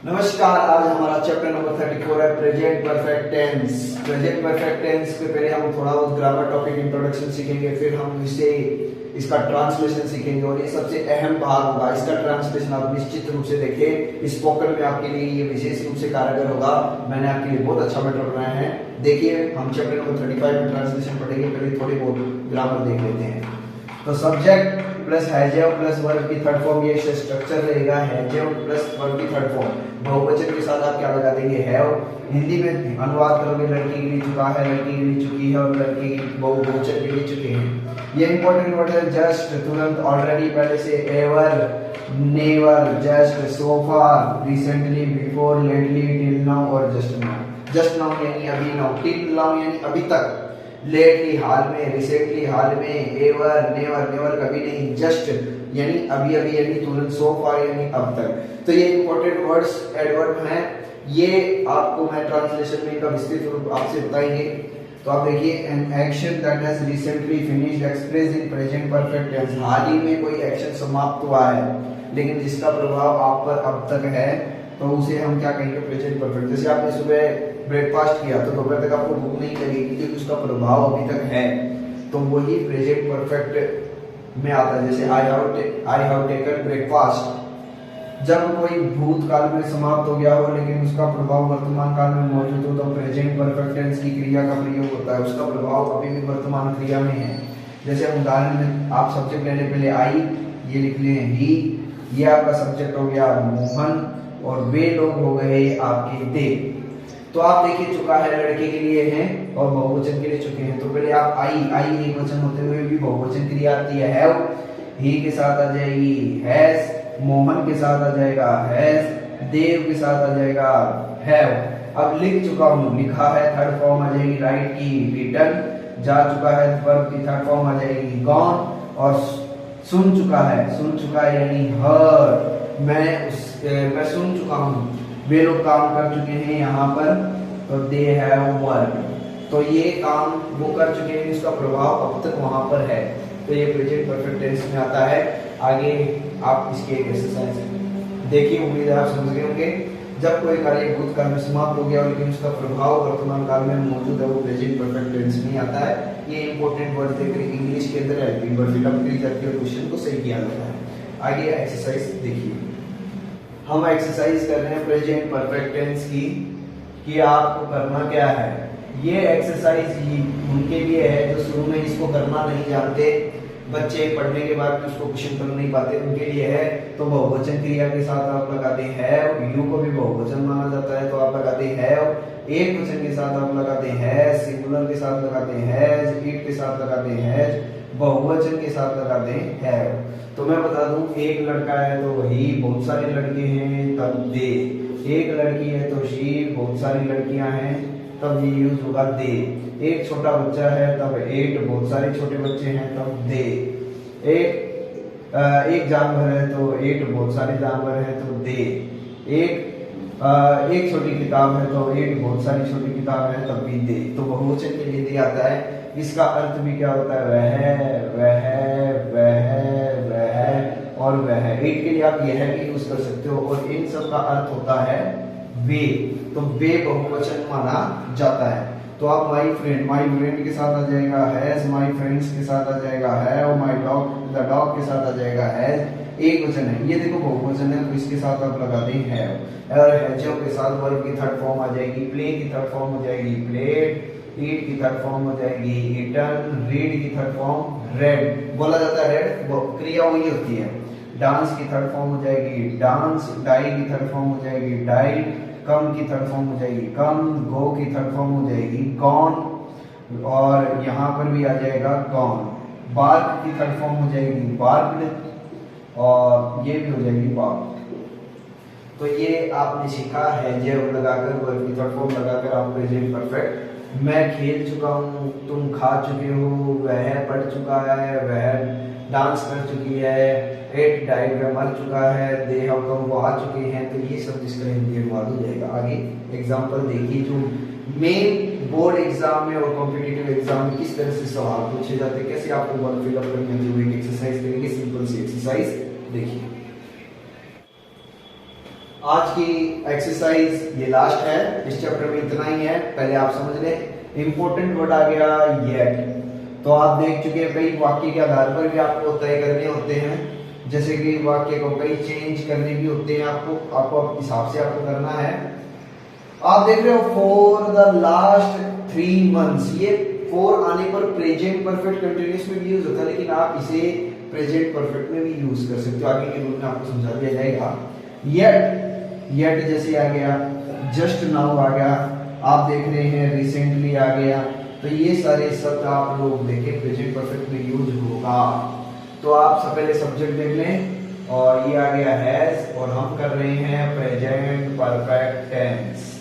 नमस्कार। आज हमारा चैप्टर नंबर 34 है present perfect tense. Present perfect tense के पहले हम थोड़ा बहुत ग्रामर टॉपिक इंट्रोडक्शन सीखेंगे, फिर हम इसका ट्रांसलेशन सीखेंगे और ये सबसे अहम भाग होगा। इसका ट्रांसलेशन आप निश्चित रूप से देखिए, स्पोकन में आपके लिए ये विशेष रूप से कारगर होगा। मैंने आपके लिए बहुत अच्छा मेथड बनाया है। देखिए, हम चैप्टर नंबर 35 में ट्रांसलेशन पढ़ेंगे, पहले थोड़ी बहुत ग्रामर देख लेते हैं। तो subject plus have plus verb की थर्ड फॉर्म, ये स्ट्रक्चर रहेगा। हैव प्लस वर्ब की थर्ड फॉर्म, बहुवचन के साथ आप क्या लगा देंगे? हैव। हिंदी में अनुवाद करोगे, लड़की के लिए चुका है, लड़की के लिए चुकी है और लड़की बहुवचन के लिए चुके हैं। ये इंपॉर्टेंट वर्ड है। जस्ट, तुरंत, ऑलरेडी, पहले से, ever, never, just, so far, recently, before, lately, till now और जस्ट नाउ। जस्ट नाउ यानी अभी, नाउ, टिल नाउ यानी अभी तक, लेटली हाल में, रिसेंटली हाल में, एवर, नेवर, नेवर कभी नहीं, जस्ट यानी अभी अभी यानी तुरंत, सो फार यानी अब तक। तो ये इंपॉर्टेंट वर्ड्स एडवर्ब हैं। ये आपको मैं ट्रांसलेशन में इनका विस्तृत रूप आपसे बताएंगे। तो आप देखिए, an action that has recently finished express in present perfect tense. हाल ही में कोई एक्शन समाप्त हुआ है लेकिन जिसका प्रभाव आप पर अब तक है, तो उसे हम क्या कहेंगे? Present perfect. जैसे आपने सुबह ब्रेकफास्ट किया तो दोपहर तक आपको भूख नहीं लगेगी क्योंकि उसका प्रभाव अभी तक है, तो वही प्रेजेंट परफेक्ट में आता है। जैसे आई हैव टेकन ब्रेकफास्ट। जब कोई भूतकाल में समाप्त हो गया हो लेकिन उसका प्रभाव वर्तमान काल में मौजूद हो, तो प्रेजेंट परफेक्ट टेंस की क्रिया का प्रयोग होता है। उसका प्रभाव अभी भी वर्तमान क्रिया में है। जैसे उदाहरण में आप सब्जेक्ट लेने पहले आई, ये लिख लें ही, ये आपका सब्जेक्ट हो गया मोहन और वे लोग हो गए आपके दे। तो आप देखिए, चुका है लड़के के लिए है और बहुवचन के लिए चुके हैं। तो पहले आप आई एक वचन होते हुए भी बहुवचन क्रिया आती है, हैव। ही के साथ आ जाएगी हैज, मोहन के साथ आ जाएगा हैज, देव के साथ आ जाएगा हैव। अब लिख चुका हूं, लिखा है, थर्ड फॉर्म आ जाएगी राइट की, रिटन। जा चुका है, वर्ब की थर्ड फॉर्म आ जाएगी गॉन। और सुन चुका है यानी हर्ड। मैं सुन चुका हूं, वे लोग काम कर चुके हैं यहाँ पर, तो दे हैव वर्क। तो ये काम वो कर चुके हैं, इसका प्रभाव अब तक वहां पर है। तो ये प्रेजेंट परफेक्ट टेंस में आता है। आगे आप इसके एक एक्सरसाइज देखिए, उम्मीद है आप समझ गए होंगे। जब कोई कार्य भूतकाल में समाप्त हो गया लेकिन उसका प्रभाव वर्तमान काल में मौजूद है, वो प्रेजेंट परफेक्ट टेंस में आता है। ये इंपॉर्टेंट वर्ड देखकर इंग्लिश के अंदर हेल्पिंग वर्ड फिलअप करी जाती है, क्वेश्चन को सही किया जाता है। आगे एक्सरसाइज देखिए, हम एक्सरसाइज कर रहे हैं प्रेजेंट परफेक्ट टेंस की, कि आपको करना क्या है। ये एक्सरसाइज उनके लिए है जो शुरू में इसको करना नहीं जानते, बच्चे पढ़ने के बाद भी उसको क्वेश्चन कर नहीं पाते, उनके लिए है। तो बहुवचन क्रिया के साथ आप लगाते हैव, यू को भी बहुवचन माना जाता है तो आप लगाते हैव। एक वचन के साथ आप लगाते हैं, सिंगुलर के साथ लगाते हैं, इट के साथ लगाते हैं, बहुवचन के साथ लगाते हैं। तो मैं बता दूं, एक लड़का है तो ही, बहुत सारे लड़के हैं तब दे। एक लड़की है तो शी, बहुत सारी लड़कियां हैं तब ये यूज होगा दे। एक छोटा बच्चा है तब एट, बहुत सारे छोटे बच्चे हैं तब दे। एक जानवर है तो एट, बहुत सारे जानवर हैं तो दे। एक छोटी किताब है तो एट, बहुत सारी छोटी किताब है तब भी दे। तो बहुवचन के लिए दे आता है। इसका अर्थ भी क्या होता है? वह और वह। एट के लिए आप यह भी यूज कर सकते हो और इन सब का अर्थ होता है वे। तो वे बहुवचन माना जाता है। तो आप माई फ्रेंड के साथ आ जाएगा हैज, माई फ्रेंड्स के साथ आ जाएगा have, my dog, the dog के साथ आ जाएगा हैज। एक वचन है, ये देखो बहुवचन है तो इसके साथ आप लगा दें हैव। और हैजो के साथ वर्ब की थर्ड फॉर्म आ जाएगी, प्ले की थर्ड फॉर्म हो जाएगी प्लेड, ईट की थर्ड फॉर्म हो जाएगी ईटन, रीड की थर्ड फॉर्म रेड। बोला जाता है रेड, क्रिया वही होती है। डांस की थर्ड फॉर्म हो जाएगी डांस, डाई की थर्ड फॉर्म हो जाएगी डाइड, कम की थर्ड फॉर्म हो जाएगी कम, गो की थर्ड फॉर्म हो जाएगी गॉन और यहाँ पर भी आ जाएगा गॉन। बार्क की थर्ड फॉर्म हो जाएगी बार्क्ड और ये भी हो जाएगी बार्क। तो ये आपने सीखा है जब लगाकर, वर्ब की थर्ड फॉर्म लगाकर आप प्रेजेंट परफेक्ट। मैं खेल चुका हूँ, तुम खा चुके हो, वह पढ़ चुका है, वह डांस कर चुकी है, एट डाइड, वह मर चुका है, दे हैव कम, वो आ चुके हैं। तो ये सब इसका हिंदी अनुवाद हो जाएगा। आगे एग्जांपल देखिए, जो मेन बोर्ड एग्जाम में और कॉम्पिटिटिव एग्जाम में किस तरह से सवाल पूछे जाते हैं, कैसे आपको वर्ड फिलअप करने की हुई एक्सरसाइज करेंगे। सिंपल सी एक्सरसाइज देखिए। आज की एक्सरसाइज ये लास्ट है, इस चैप्टर में इतना ही है। पहले आप समझ लें, इंपॉर्टेंट वर्ड आ गया येट। तो आप देख चुके हैं कई वाक्य के आधार पर भी आपको तय करने होते हैं, जैसे कि वाक्य को कई चेंज करने भी होते हैं, आपको हिसाब से आपको करना है। आप देख रहे हो फॉर द लास्ट 3 मंथ्स, ये फॉर आने पर प्रेजेंट परफेक्ट कंटिन्यूअस में भी यूज होता है, लेकिन आप इसे प्रेजेंट परफेक्ट में भी यूज कर सकते हो। आगे के रूल में आपको समझा दिया जाएगा। येट जैसे आ गया, जस्ट नाउ आ गया, आप देख रहे हैं रिसेंटली आ गया। तो ये सारे शब्द आप लोग देखें प्रेजेंट परफेक्ट में यूज होगा। तो आप सब पहले सब्जेक्ट देख लें, और ये आ गया हैज, और हम कर रहे हैं प्रेजेंट परफेक्ट टेंस।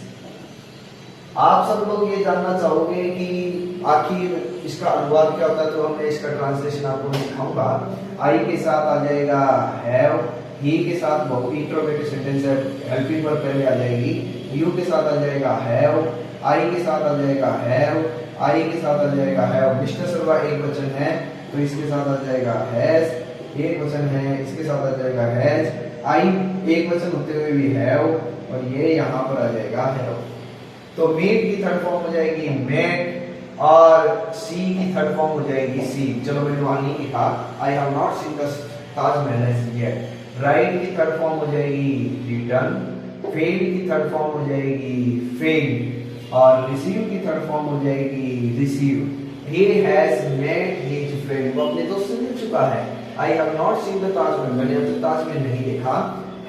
आप सब लोग ये जानना चाहोगे कि आखिर इसका अनुवाद क्या होता है, तो हमने इसका ट्रांसलेशन आपको दिखाऊंगा। आई के साथ आ जाएगा हैव, ही के साथ बहुत इंट्रोगेटिव सेंटेंस है, हेल्पिंग वर्ब पहले आ जाएगी, यू के साथ आ जाएगा हैव, आई के साथ आ जाएगा हैव, आई के साथ आ जाएगा हैव। मिस्टर सर्वा एक वचन है तो इसके साथ आ जाएगा हैज, एक वचन है इसके साथ आ जाएगा हैज। आई एक वचन होते हुए भी हैव, और ये यहाँ पर आ जाएगा हैव। तो मीट की थर्ड फॉर्म हो जाएगी मेट, और सी की थर्ड फॉर्म हो जाएगी सी। चलो मैंने वहां नहीं लिखा, I have not seen the Taj Mahal as yet. Write की थर्ड फॉर्म हो जाएगी रिटर्न, फेल की थर्ड फॉर्म हो जाएगी फेल, और रिसीव की थर्ड फॉर्म हो जाएगी receive. he has met his friend, वो अपने दोस्त से मिल चुका है। I have not seen the Taj Mahal, मैंने अब तक ताजमहल नहीं देखा।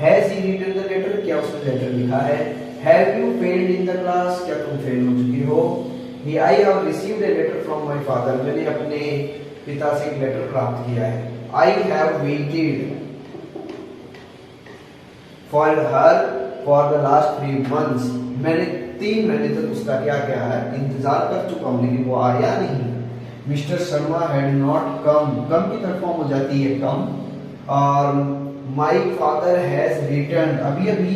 Has he written the letter, क्या उसने लेटर लिखा है। Have you failed in the class, क्या तुम फेल हो चुकी हो। I have received a letter from my father, मैंने अपने पिता से एक लेटर प्राप्त किया है। I have waited for her for the last 3 months, मैंने 3 महीने तक उसका क्या किया है, इंतजार कर चुका हूं, लेकिन वो आया नहीं। Mister Sharma had not come, come की थर्ड फॉर्म हो जाती है कम, और माय फादर हैज रिटर्न, अभी अभी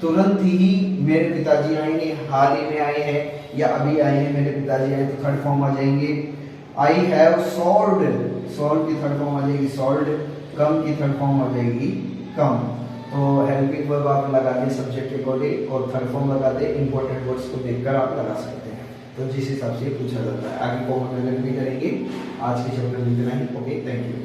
तुरंत ही मेरे पिताजी आएंगे, हाल ही में आए हैं या अभी आए हैं मेरे पिताजी आए, तो थर्ड फॉर्म आ जाएंगे। आई हैव सॉल्व्ड, सॉल्व की थर्ड फॉर्म आ जाएगी सॉल्व्ड, कम की थर्ड फॉर्म आ जाएगी कम। तो हेल्पिंग वर्ब आप लगा दें सब्जेक्ट के अकॉर्डिंग, और थर्ड फॉर्म लगा दें, इंपॉर्टेंट वर्ड्स को देखकर आप लगा सकते हैं। तो जिस हिसाब से पूछा जाता है, आगे कॉमन में भी करेंगे। आज के चैप्टर में इतना ही। Okay, thank you.